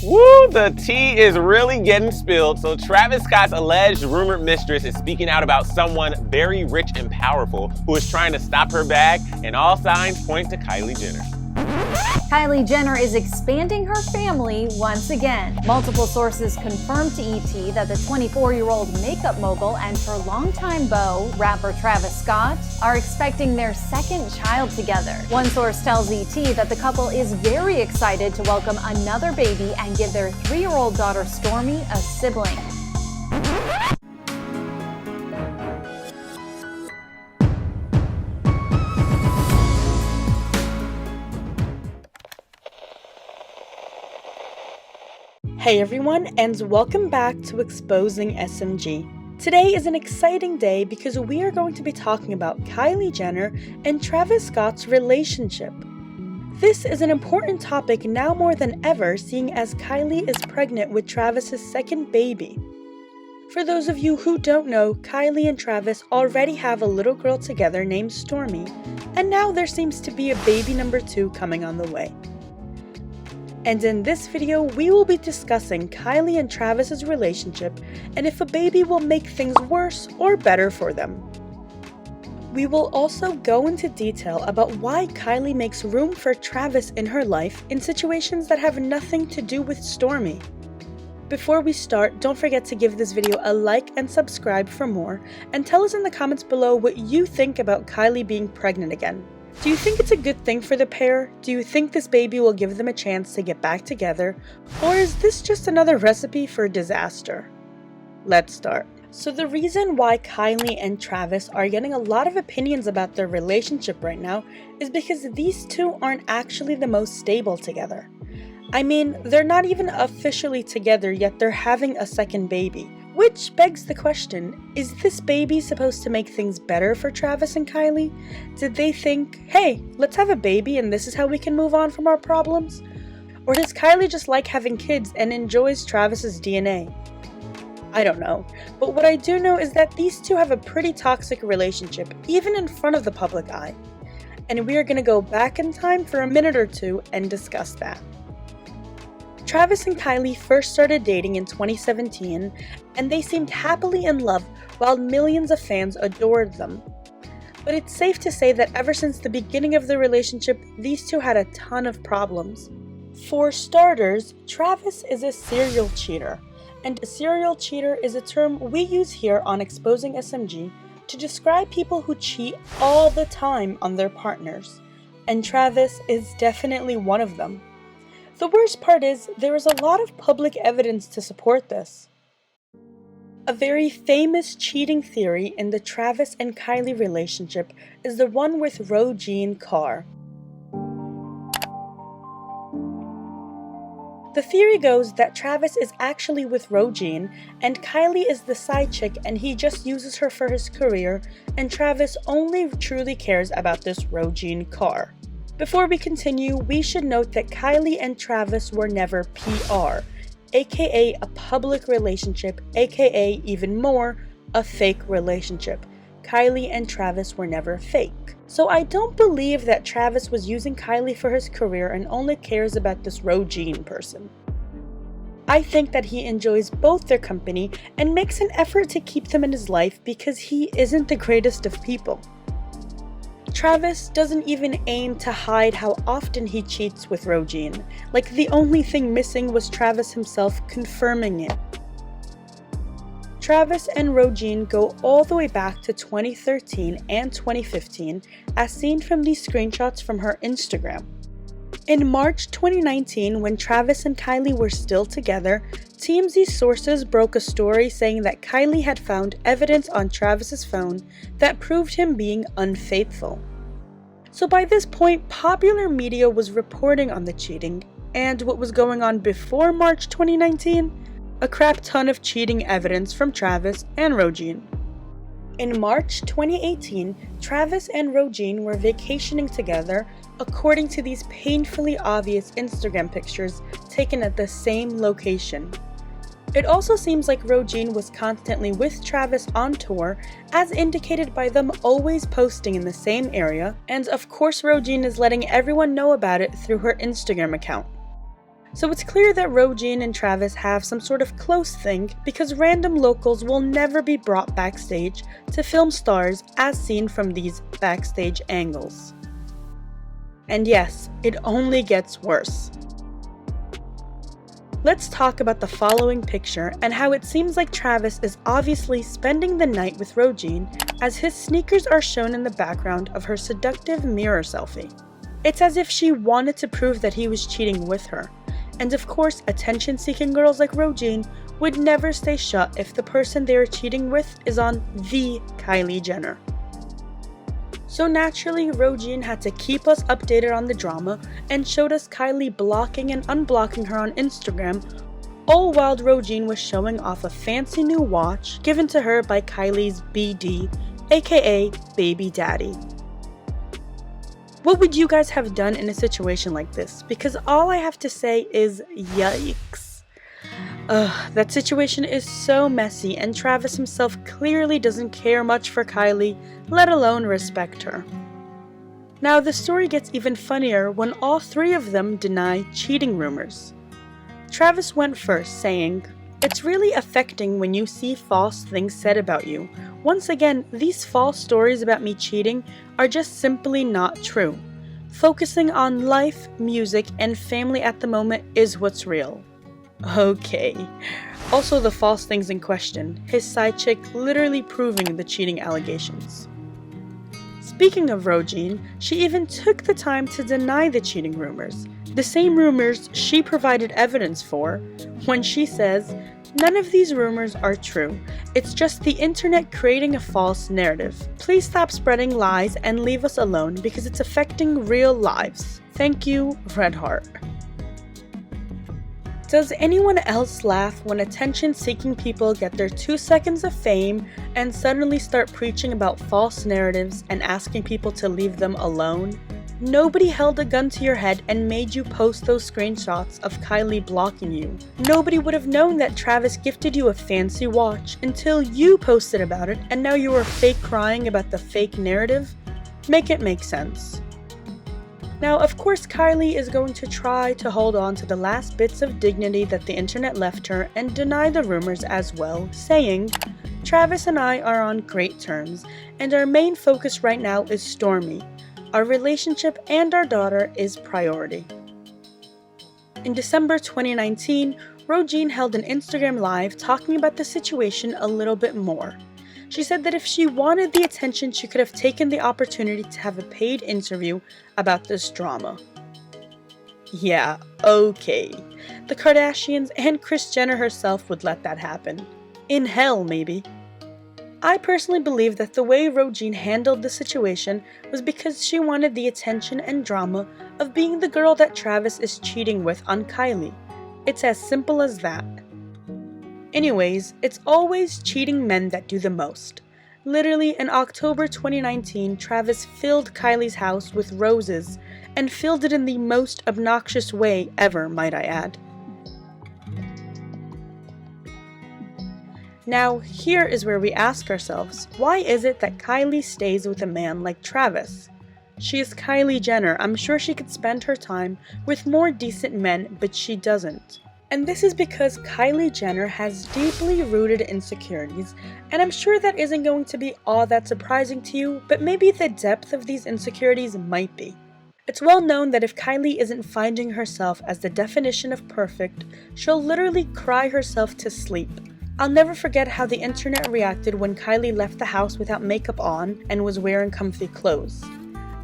Woo, the tea is really getting spilled. So Travis Scott's alleged rumored mistress is speaking out about someone very rich and powerful who is trying to stop her bag, and all signs point to Kylie Jenner. Kylie Jenner is expanding her family once again. Multiple sources confirmed to ET that the 24-year-old makeup mogul and her longtime beau, rapper Travis Scott, are expecting their second child together. One source tells ET that the couple is very excited to welcome another baby and give their 3-year-old daughter Stormi a sibling. Hey everyone, and welcome back to Exposing SMG. Today is an exciting day because we are going to be talking about Kylie Jenner and Travis Scott's relationship. This is an important topic now more than ever, seeing as Kylie is pregnant with Travis's second baby. For those of you who don't know, Kylie and Travis already have a little girl together named Stormi, and now there seems to be a baby number 2 coming on the way. And in this video, we will be discussing Kylie and Travis's relationship and if a baby will make things worse or better for them. We will also go into detail about why Kylie makes room for Travis in her life in situations that have nothing to do with Stormi. Before we start, don't forget to give this video a like and subscribe for more, and tell us in the comments below what you think about Kylie being pregnant again. Do you think it's a good thing for the pair? Do you think this baby will give them a chance to get back together? Or is this just another recipe for disaster? Let's start. So the reason why Kylie and Travis are getting a lot of opinions about their relationship right now is because these two aren't actually the most stable together. I mean, they're not even officially together yet they're having a second baby. Which begs the question, is this baby supposed to make things better for Travis and Kylie? Did they think, hey, let's have a baby and this is how we can move on from our problems? Or does Kylie just like having kids and enjoys Travis's DNA? I don't know, but what I do know is that these two have a pretty toxic relationship, even in front of the public eye. And we are going to go back in time for a minute or two and discuss that. Travis and Kylie first started dating in 2017, and they seemed happily in love while millions of fans adored them. But it's safe to say that ever since the beginning of the relationship, these two had a ton of problems. For starters, Travis is a serial cheater, and a serial cheater is a term we use here on Exposing SMG to describe people who cheat all the time on their partners, and Travis is definitely one of them. The worst part is, there is a lot of public evidence to support this. A very famous cheating theory in the Travis and Kylie relationship is the one with Rojean Kar. The theory goes that Travis is actually with Rojean, and Kylie is the side chick and he just uses her for his career, and Travis only truly cares about this Rojean Kar. Before we continue, we should note that Kylie and Travis were never PR, aka a public relationship, aka even more, a fake relationship. Kylie and Travis were never fake. So I don't believe that Travis was using Kylie for his career and only cares about this Rojean person. I think that he enjoys both their company and makes an effort to keep them in his life because he isn't the greatest of people. Travis doesn't even aim to hide how often he cheats with Rojean, like the only thing missing was Travis himself confirming it. Travis and Rojean go all the way back to 2013 and 2015, as seen from these screenshots from her Instagram. In March 2019, when Travis and Kylie were still together, TMZ sources broke a story saying that Kylie had found evidence on Travis's phone that proved him being unfaithful. So by this point, popular media was reporting on the cheating, and what was going on before March 2019? A crap ton of cheating evidence from Travis and Rojean. In March 2018, Travis and Rojean were vacationing together according to these painfully obvious Instagram pictures taken at the same location. It also seems like Rojean was constantly with Travis on tour, as indicated by them always posting in the same area, and of course Rojean is letting everyone know about it through her Instagram account. So it's clear that Rojean and Travis have some sort of close thing because random locals will never be brought backstage to film stars as seen from these backstage angles. And yes, it only gets worse. Let's talk about the following picture and how it seems like Travis is obviously spending the night with Rojean as his sneakers are shown in the background of her seductive mirror selfie. It's as if she wanted to prove that he was cheating with her. And of course, attention-seeking girls like Rojean would never stay shut if the person they are cheating with is on the Kylie Jenner. So naturally, Rojean had to keep us updated on the drama and showed us Kylie blocking and unblocking her on Instagram, all while Rojean was showing off a fancy new watch given to her by Kylie's BD, aka baby daddy. What would you guys have done in a situation like this? Because all I have to say is yikes. That situation is so messy, and Travis himself clearly doesn't care much for Kylie, let alone respect her. Now the story gets even funnier when all three of them deny cheating rumors. Travis went first, saying, "It's really affecting when you see false things said about you. Once again, these false stories about me cheating are just simply not true. Focusing on life, music, and family at the moment is what's real." Okay. Also the false things in question, his side chick literally proving the cheating allegations. Speaking of Rojean, she even took the time to deny the cheating rumors, the same rumors she provided evidence for, when she says, "None of these rumors are true. It's just the internet creating a false narrative. Please stop spreading lies and leave us alone because it's affecting real lives. Thank you, Red Heart." Does anyone else laugh when attention-seeking people get their 2 seconds of fame and suddenly start preaching about false narratives and asking people to leave them alone? Nobody held a gun to your head and made you post those screenshots of Kylie blocking you. Nobody would have known that Travis gifted you a fancy watch until you posted about it, and now you are fake crying about the fake narrative? Make it make sense. Now, of course, Kylie is going to try to hold on to the last bits of dignity that the internet left her and deny the rumors as well, saying, "Travis and I are on great terms, and our main focus right now is Stormi. Our relationship and our daughter is priority." In December 2019, Rojean held an Instagram Live talking about the situation a little bit more. She said that if she wanted the attention, she could have taken the opportunity to have a paid interview about this drama. Yeah, okay. The Kardashians and Kris Jenner herself would let that happen. In hell, maybe. I personally believe that the way Rojean handled the situation was because she wanted the attention and drama of being the girl that Travis is cheating with on Kylie. It's as simple as that. Anyways, it's always cheating men that do the most. Literally, in October 2019, Travis filled Kylie's house with roses, and filled it in the most obnoxious way ever, might I add. Now, here is where we ask ourselves, why is it that Kylie stays with a man like Travis? She is Kylie Jenner. I'm sure she could spend her time with more decent men, but she doesn't. And this is because Kylie Jenner has deeply rooted insecurities, and I'm sure that isn't going to be all that surprising to you, but maybe the depth of these insecurities might be. It's well known that if Kylie isn't finding herself as the definition of perfect, she'll literally cry herself to sleep. I'll never forget how the internet reacted when Kylie left the house without makeup on and was wearing comfy clothes.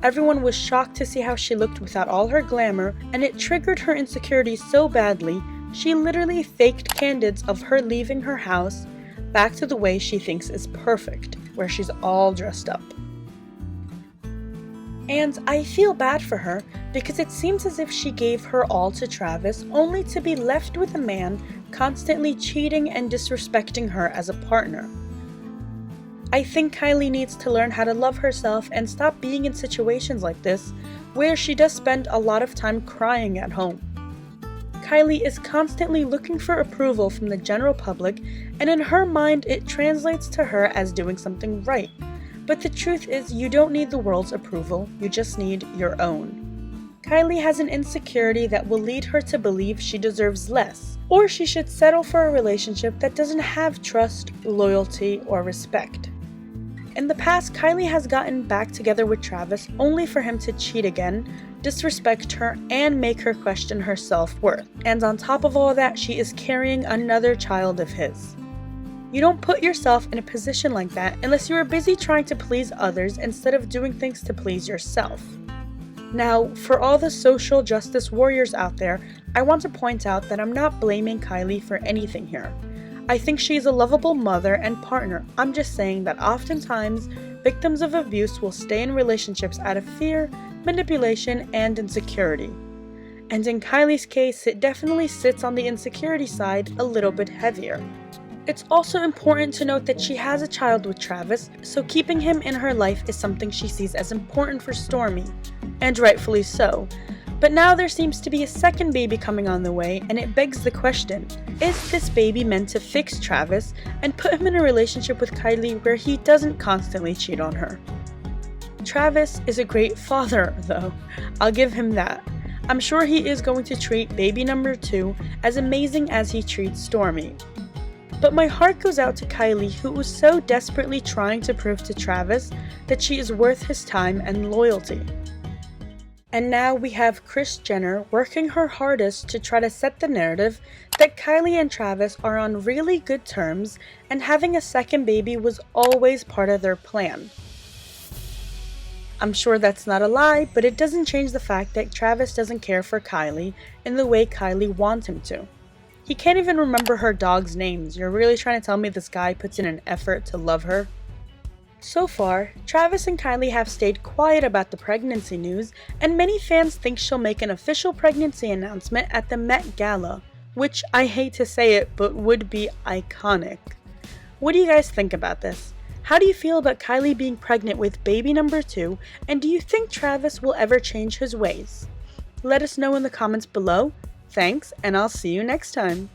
Everyone was shocked to see how she looked without all her glamour, and it triggered her insecurities so badly, she literally faked candids of her leaving her house back to the way she thinks is perfect, where she's all dressed up. And I feel bad for her because it seems as if she gave her all to Travis only to be left with a man constantly cheating and disrespecting her as a partner. I think Kylie needs to learn how to love herself and stop being in situations like this, where she does spend a lot of time crying at home. Kylie is constantly looking for approval from the general public, and in her mind it translates to her as doing something right. But the truth is, you don't need the world's approval, you just need your own. Kylie has an insecurity that will lead her to believe she deserves less, or she should settle for a relationship that doesn't have trust, loyalty, or respect. In the past, Kylie has gotten back together with Travis only for him to cheat again, disrespect her, and make her question her self-worth. And on top of all that, she is carrying another child of his. You don't put yourself in a position like that unless you are busy trying to please others instead of doing things to please yourself. Now, for all the social justice warriors out there, I want to point out that I'm not blaming Kylie for anything here. I think she's a lovable mother and partner. I'm just saying that oftentimes, victims of abuse will stay in relationships out of fear, manipulation, and insecurity. And in Kylie's case, it definitely sits on the insecurity side a little bit heavier. It's also important to note that she has a child with Travis, so keeping him in her life is something she sees as important for Stormi, and rightfully so. But now there seems to be a second baby coming on the way, and it begs the question, is this baby meant to fix Travis and put him in a relationship with Kylie where he doesn't constantly cheat on her? Travis is a great father, though. I'll give him that. I'm sure he is going to treat baby number 2 as amazing as he treats Stormi. But my heart goes out to Kylie, who was so desperately trying to prove to Travis that she is worth his time and loyalty. And now we have Kris Jenner working her hardest to try to set the narrative that Kylie and Travis are on really good terms and having a second baby was always part of their plan. I'm sure that's not a lie, but it doesn't change the fact that Travis doesn't care for Kylie in the way Kylie wants him to. He can't even remember her dog's names. You're really trying to tell me this guy puts in an effort to love her? So far, Travis and Kylie have stayed quiet about the pregnancy news, and many fans think she'll make an official pregnancy announcement at the Met Gala, which I hate to say it, but would be iconic. What do you guys think about this? How do you feel about Kylie being pregnant with baby number 2, and do you think Travis will ever change his ways? Let us know in the comments below. Thanks, and I'll see you next time.